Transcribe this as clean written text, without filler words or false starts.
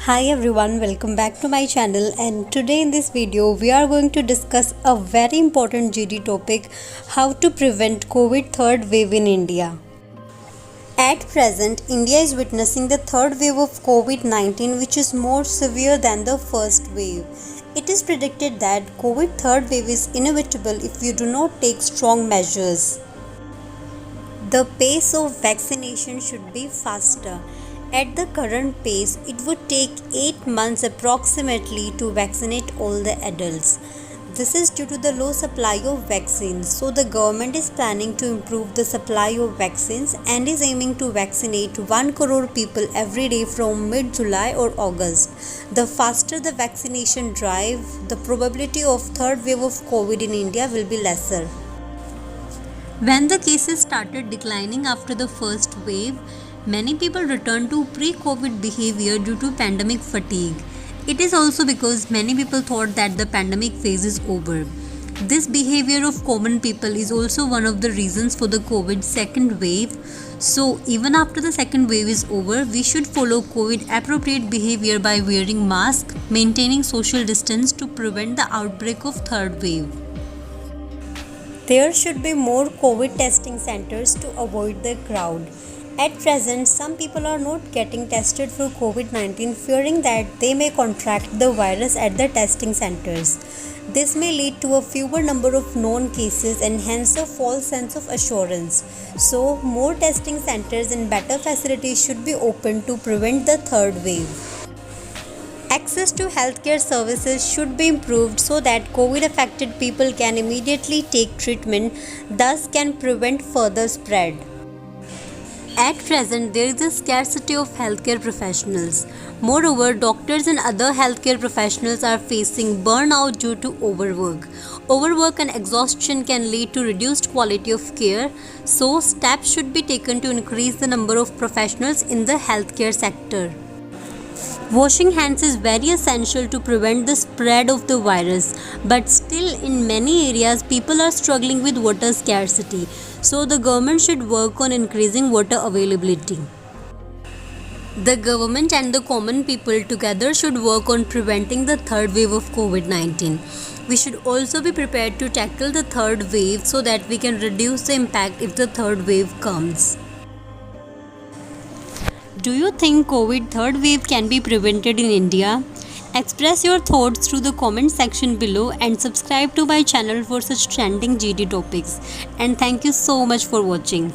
Hi everyone, welcome back to my channel, and today in this video we are going to discuss a very important GD topic: how to prevent COVID third wave in India. At present, India is witnessing the third wave of COVID-19, which is more severe than the first wave. It is predicted that COVID third wave is inevitable if you do not take strong measures. The pace of vaccination should be faster. At the current pace, it would take 8 months approximately to vaccinate all the adults. This is due to the low supply of vaccines, so the government is planning to improve the supply of vaccines and is aiming to vaccinate 1 crore people every day from mid-July or August. The faster the vaccination drive, the probability of third wave of COVID in India will be lesser. When the cases started declining after the first wave, many people returned to pre-COVID behavior due to pandemic fatigue. It is also because many people thought that the pandemic phase is over. This behavior of common people is also one of the reasons for the COVID second wave. So even after the second wave is over, we should follow COVID appropriate behavior by wearing masks, maintaining social distance to prevent the outbreak of third wave. There should be more COVID testing centers to avoid the crowd. At present, some people are not getting tested for COVID-19, fearing that they may contract the virus at the testing centers. This may lead to a fewer number of known cases and hence a false sense of assurance. So, more testing centers and better facilities should be opened to prevent the third wave. Access to healthcare services should be improved so that COVID-affected people can immediately take treatment, thus can prevent further spread. At present, there is a scarcity of healthcare professionals. Moreover, doctors and other healthcare professionals are facing burnout due to overwork. Overwork and exhaustion can lead to reduced quality of care, so steps should be taken to increase the number of professionals in the healthcare sector. Washing hands is very essential to prevent the spread of the virus, but still in many areas people are struggling with water scarcity, so the government should work on increasing water availability. The government and the common people together should work on preventing the third wave of COVID-19. We should also be prepared to tackle the third wave so that we can reduce the impact if the third wave comes. Do you think COVID third wave can be prevented in India? Express your thoughts through the comment section below and subscribe to my channel for such trending GD topics. And thank you so much for watching.